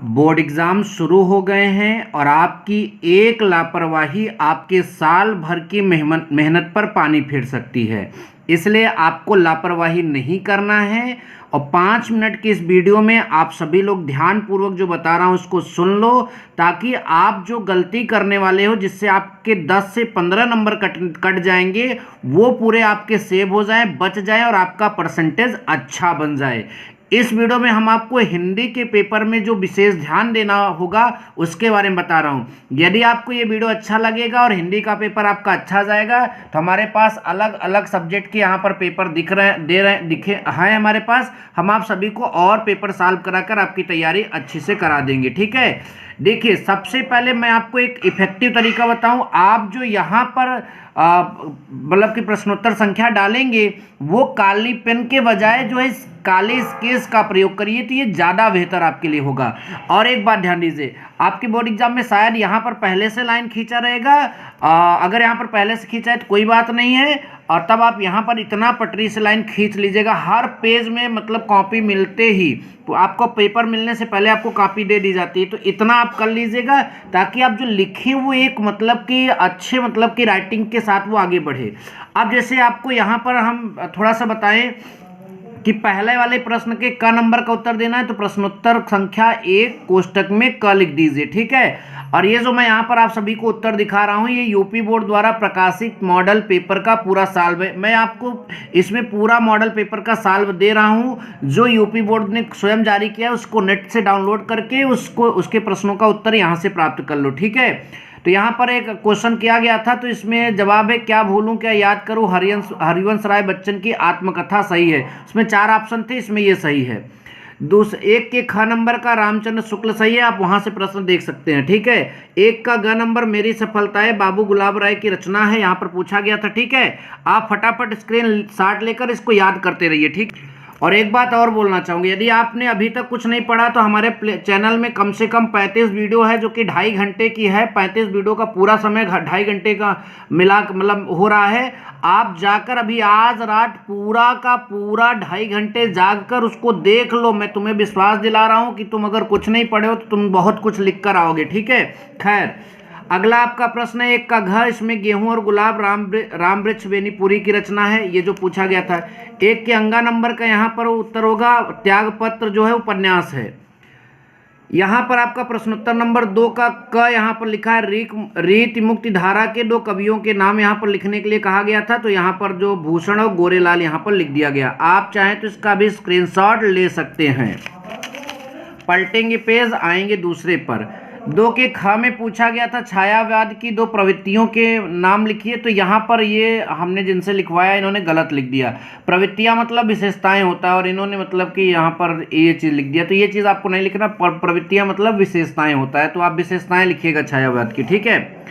Board exam शुरू हो गए हैं और आपकी एक लापरवाही आपके साल भर की मेहनत पर पानी फेर सकती है। इसलिए आपको लापरवाही नहीं करना है और 5 मिनट की इस वीडियो में आप सभी लोग ध्यानपूर्वक जो बता रहा हूँ उसको सुन लो, ताकि आप जो गलती करने वाले हो जिससे आपके 10 से 15 नंबर कट जाएंगे वो पूरे आपके सेव हो जाएं, बच जाएं और आपका परसेंटेज अच्छा बन जाए। इस वीडियो में हम आपको हिंदी के पेपर में जो विशेष ध्यान देना होगा उसके बारे में बता रहा हूँ। यदि आपको ये वीडियो अच्छा लगेगा और हिंदी का पेपर आपका अच्छा जाएगा तो हमारे पास अलग अलग सब्जेक्ट के यहाँ पर पेपर दिखे हैं हमारे पास। हम आप सभी को और पेपर सॉल्व कराकर आपकी तैयारी अच्छे से करा देंगे, ठीक है। देखिए, सबसे पहले मैं आपको एक इफेक्टिव तरीका बताऊं। आप जो यहाँ पर मतलब कि प्रश्नोत्तर संख्या डालेंगे वो काली पेन के बजाय जो है काले स्केच का प्रयोग करिए, तो ये ज़्यादा बेहतर आपके लिए होगा। और एक बात ध्यान दीजिए, आपके बोर्ड एग्जाम में शायद यहाँ पर पहले से लाइन खींचा रहेगा। अगर यहाँ पर पहले से खींचा है तो कोई बात नहीं है, और तब आप यहाँ पर इतना पटरी से लाइन खींच लीजिएगा। हर पेज में मतलब कॉपी मिलते ही तो आपको पेपर मिलने से पहले आपको कॉपी दे दी जाती है, तो इतना आप कर लीजिएगा ताकि आप जो लिखे वो एक मतलब कि अच्छे मतलब कि राइटिंग के साथ वो आगे बढ़े। अब जैसे आपको यहाँ पर हम थोड़ा सा बताएं कि पहले वाले प्रश्न के क नंबर का उत्तर देना है, तो प्रश्नोत्तर संख्या 1 कोष्टक में क लिख दीजिए, ठीक है। और ये जो मैं यहाँ पर आप सभी को उत्तर दिखा रहा हूँ ये यूपी बोर्ड द्वारा प्रकाशित मॉडल पेपर का पूरा साल्व है। मैं आपको इसमें पूरा मॉडल पेपर का साल्व दे रहा हूँ जो यूपी बोर्ड ने स्वयं जारी किया है। उसको नेट से डाउनलोड करके उसके प्रश्नों का उत्तर यहाँ से प्राप्त कर लो, ठीक है। तो यहाँ पर एक क्वेश्चन किया गया था, तो इसमें जवाब है क्या भूलूं क्या याद करूं, हरिवंश राय बच्चन की आत्मकथा सही है। उसमें 4 ऑप्शन थे, इसमें ये सही है। एक के ख नंबर का रामचंद्र शुक्ल सही है, आप वहां से प्रश्न देख सकते हैं, ठीक है। एक का ग नंबर मेरी सफलताएं बाबू गुलाब राय की रचना है, यहाँ पर पूछा गया था, ठीक है। आप फटाफट स्क्रीन शॉट लेकर इसको याद करते रहिए, ठीक। और एक बात और बोलना चाहूँगी, यदि आपने अभी तक कुछ नहीं पढ़ा तो हमारे चैनल में कम से कम 35 वीडियो है जो कि 2.5 घंटे की है। 35 वीडियो का पूरा समय 2.5 घंटे का मिला मतलब हो रहा है। आप जाकर अभी आज रात पूरा का पूरा 2.5 घंटे जाग कर उसको देख लो। मैं तुम्हें विश्वास दिला रहा हूँ कि तुम अगर कुछ नहीं पढ़े हो तो तुम बहुत कुछ लिख कर आओगे, ठीक है। खैर, अगला आपका प्रश्न है एक का घर, इसमें गेहूं और गुलाब राम वृक्ष बेनीपुरी की रचना है, ये जो पूछा गया था। एक के अंगा नंबर का यहाँ पर उत्तर होगा त्यागपत्र जो है उपन्यास है। यहाँ पर आपका प्रश्नोत्तर नंबर 2 का क यहाँ पर लिखा है रीति मुक्ति धारा के 2 कवियों के नाम यहाँ पर लिखने के लिए कहा गया था, तो यहाँ पर जो भूषण और गोरेलाल यहाँ पर लिख दिया गया। आप चाहें तो इसका भी स्क्रीनशॉट ले सकते हैं। पलटेंगे पेज, आएंगे दूसरे पर। 2 के ख में पूछा गया था छायावाद की 2 प्रवृत्तियों के नाम लिखिए, तो यहाँ पर ये हमने जिनसे लिखवाया इन्होंने गलत लिख दिया। प्रवृत्तियाँ मतलब विशेषताएं होता है और इन्होंने मतलब कि यहाँ पर ये चीज़ लिख दिया, तो ये चीज़ आपको नहीं लिखना। प्रवृत्तियाँ मतलब विशेषताएं होता है, तो आप विशेषताएं लिखिएगा छायावाद की, ठीक है।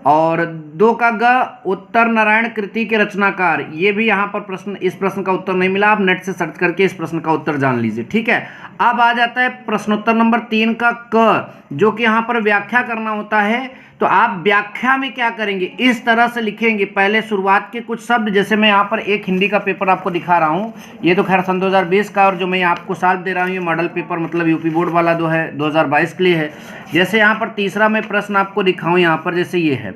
और 2 का ग उत्तर नारायण कृति के रचनाकार, ये भी यहाँ पर इस प्रश्न का उत्तर नहीं मिला। आप नेट से सर्च करके इस प्रश्न का उत्तर जान लीजिए, ठीक है। अब आ जाता है प्रश्नोत्तर नंबर 3 का क, जो कि यहाँ पर व्याख्या करना होता है। तो आप व्याख्या में क्या करेंगे, इस तरह से लिखेंगे। पहले शुरुआत के कुछ शब्द, जैसे मैं यहाँ पर एक हिंदी का पेपर आपको दिखा रहा हूँ, ये तो खैर सन 2020 का, और जो मैं आपको सॉल्व दे रहा हूँ ये मॉडल पेपर मतलब यूपी बोर्ड वाला जो है 2022 के लिए है। जैसे यहाँ पर तीसरा मैं प्रश्न आपको दिखाऊँ, यहाँ पर जैसे ये है,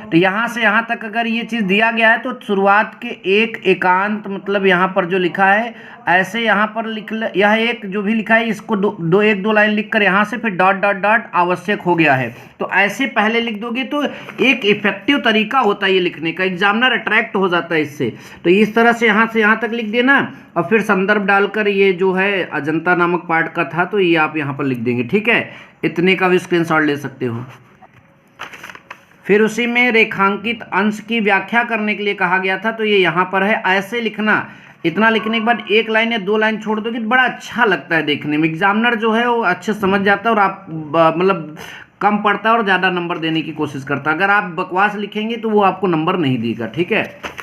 तो यहाँ से यहाँ तक अगर ये चीज़ दिया गया है तो शुरुआत के एक एकांत मतलब यहाँ पर जो लिखा है ऐसे यहाँ पर यह एक जो भी लिखा है इसको एक दो लाइन लिखकर यहाँ से फिर डॉट डॉट डॉट आवश्यक हो गया है, तो ऐसे पहले लिख दोगे तो एक इफेक्टिव तरीका होता है ये लिखने का, एग्जामिनर अट्रैक्ट हो जाता है इससे। तो इस तरह से यहाँ तक लिख देना और फिर संदर्भ डालकर ये जो है अजंता नामक पाठ का था तो ये आप यहाँ पर लिख देंगे, ठीक है। इतने का भी स्क्रीनशॉट ले सकते हो। फिर उसी में रेखांकित अंश की व्याख्या करने के लिए कहा गया था, तो ये यहाँ पर है, ऐसे लिखना। इतना लिखने के बाद 1 लाइन या 2 लाइन छोड़ दोगे तो बड़ा अच्छा लगता है देखने में, एग्जामिनर जो है वो अच्छे समझ जाता है और आप मतलब कम पढ़ता है और ज़्यादा नंबर देने की कोशिश करता है। अगर आप बकवास लिखेंगे तो वो आपको नंबर नहीं देगा, ठीक है।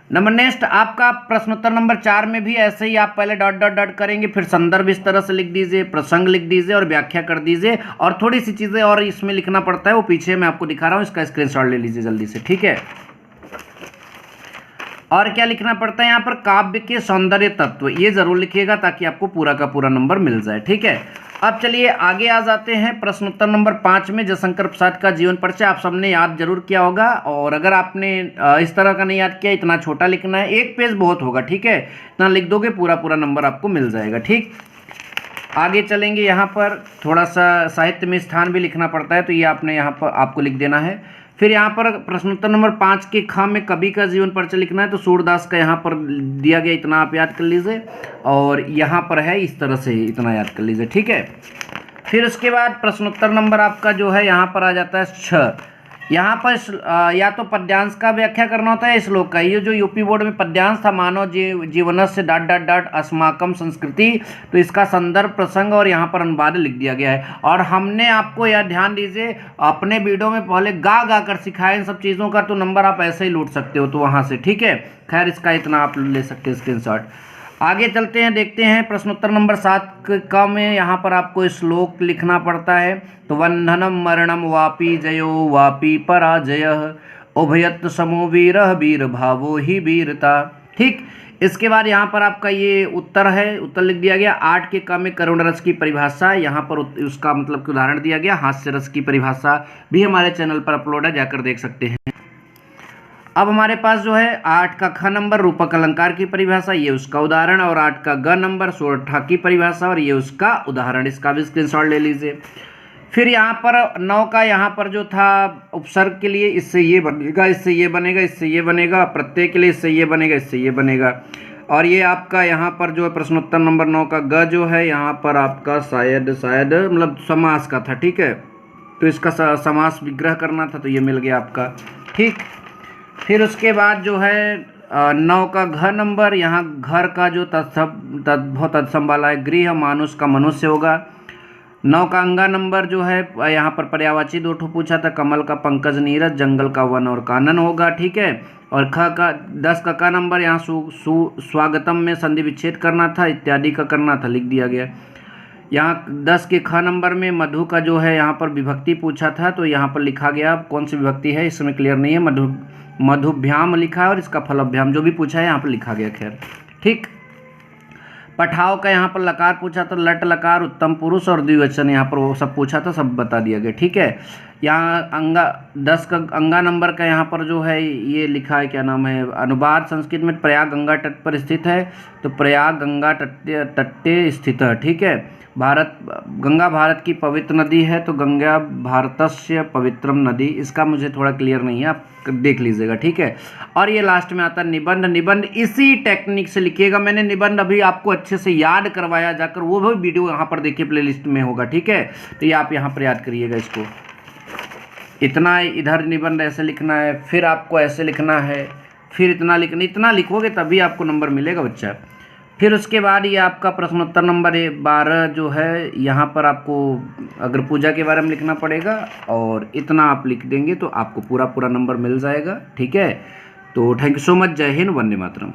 नंबर नेक्स्ट आपका प्रश्नोत्तर नंबर 4 में भी ऐसे ही आप पहले डॉट डॉट डॉट करेंगे, फिर संदर्भ इस तरह से लिख दीजिए, प्रसंग लिख दीजिए और व्याख्या कर दीजिए। और थोड़ी सी चीज़ें और इसमें लिखना पड़ता है, वो पीछे मैं आपको दिखा रहा हूँ, इसका स्क्रीनशॉट ले लीजिए जल्दी से, ठीक है। और क्या लिखना पड़ता है यहाँ पर, काव्य के सौंदर्य तत्व, ये जरूर लिखिएगा ताकि आपको पूरा का पूरा नंबर मिल जाए, ठीक है। अब चलिए आगे आ जाते हैं प्रश्न उत्तर नंबर 5 में। जयशंकर प्रसाद का जीवन परिचय आप सबने याद जरूर किया होगा, और अगर आपने इस तरह का नहीं याद किया, इतना छोटा लिखना है, एक पेज बहुत होगा, ठीक है, इतना लिख दोगे पूरा पूरा नंबर आपको मिल जाएगा। ठीक, आगे चलेंगे। यहाँ पर थोड़ा सा साहित्य में स्थान भी लिखना पड़ता है, तो ये आपने यहाँ पर आपको लिख देना है। फिर यहाँ पर प्रश्नोत्तर नंबर 5 के ख में कवि का जीवन परिचय लिखना है, तो सूरदास का यहाँ पर दिया गया, इतना आप याद कर लीजिए, और यहाँ पर है इस तरह से, इतना याद कर लीजिए, ठीक है। फिर उसके बाद प्रश्नोत्तर नंबर आपका जो है यहाँ पर आ जाता है 6। यहाँ पर या तो पद्यांश का व्याख्या करना होता है श्लोक का। ये जो यूपी बोर्ड में पद्यांश था, मानव जीवनस्य ... अस्माकम संस्कृति, तो इसका संदर्भ प्रसंग और यहाँ पर अनुवाद लिख दिया गया है। और हमने आपको यह ध्यान दीजिए, अपने वीडियो में पहले गा कर सिखाया इन सब चीज़ों का, तो नंबर आप ऐसे ही लूट सकते हो, तो वहाँ से, ठीक है। खैर, इसका इतना आप ले सकते हैं स्क्रीनशॉट। आगे चलते हैं, देखते हैं प्रश्नोत्तर नंबर 7 का में यहाँ पर आपको श्लोक लिखना पड़ता है। तो बंधनम मरणम वापी जयो वापी पराजय उभयत समो वीरः वीर भावो ही वीरता। ठीक, इसके बाद यहाँ पर आपका ये उत्तर है, उत्तर लिख दिया गया। 8 के क में करुण रस की परिभाषा, यहाँ पर उसका मतलब कि उदाहरण दिया गया। हास्य रस की परिभाषा भी हमारे चैनल पर अपलोड है, जाकर देख सकते हैं। अब हमारे पास जो है 8 का ख नंबर रूपक अलंकार की परिभाषा, ये उसका उदाहरण, और 8 का ग नंबर सोरठा की परिभाषा, और ये उसका उदाहरण। इसका भी स्क्रीनशॉट ले लीजिए। फिर यहाँ पर 9 का यहाँ पर जो था उपसर्ग के लिए, इससे ये बनेगा, इससे ये बनेगा, इससे ये बनेगा, प्रत्यय के लिए इससे ये बनेगा, इससे ये बनेगा। और ये आपका यहाँ पर जो है प्रश्नोत्तर नंबर 9 का ग जो है यहाँ पर आपका शायद मतलब समास का था, ठीक है, तो इसका समास विग्रह करना था, तो ये मिल गया आपका। ठीक, फिर उसके बाद जो है 9 का घ नंबर, यहाँ घर का जो तत्सम वाला है, गृह मानुष का मनुष्य होगा। 9 का अंगा नंबर जो है यहाँ पर पर्यायवाची 2 ठो पूछा था, कमल का पंकज नीरज, जंगल का वन और कानन होगा, ठीक है। और ख का 10 का नंबर यहाँ स्वागतम में संधि विच्छेद करना था, इत्यादि का करना था, लिख दिया गया। यहाँ 10 के ख नंबर में मधु का जो है यहाँ पर विभक्ति पूछा था, तो यहाँ पर लिखा गया, कौन सी विभक्ति है इसमें क्लियर नहीं है, मधुभ्याम लिखा है, और इसका फलभ्याम जो भी पूछा है यहाँ पर लिखा गया। खैर, ठीक। पठाव का यहाँ पर लकार पूछा था, लट लकार उत्तम पुरुष और द्विवचन यहाँ पर वो सब पूछा था, सब बता दिया गया, ठीक है। यहाँ 10 का अंगा नंबर का यहाँ पर जो है ये लिखा है, क्या नाम है, अनुवाद संस्कृत में प्रयाग गंगा तट पर स्थित है, तो प्रयाग गंगा तटे स्थित है, ठीक है। गंगा भारत की पवित्र नदी है, तो गंगा भारतस्य पवित्रम नदी, इसका मुझे थोड़ा क्लियर नहीं है, आप देख लीजिएगा, ठीक है। और ये लास्ट में आता है निबंध। निबंध इसी टेक्निक से लिखिएगा, मैंने निबंध अभी आपको अच्छे से याद करवाया, जाकर वो भी वीडियो यहाँ पर देखिए, प्लेलिस्ट में होगा, ठीक है। तो ये आप यहाँ पर याद करिएगा इसको। इतना इधर निबंध ऐसे लिखना है, फिर आपको ऐसे लिखना है, फिर इतना लिखोगे तभी आपको नंबर मिलेगा बच्चा। फिर उसके बाद ये आपका प्रश्नोत्तर नंबर 12 जो है, यहाँ पर आपको अगर पूजा के बारे में लिखना पड़ेगा, और इतना आप लिख देंगे तो आपको पूरा नंबर मिल जाएगा, ठीक है। तो थैंक यू सो मच। जय हिंद, वंदे मातरम।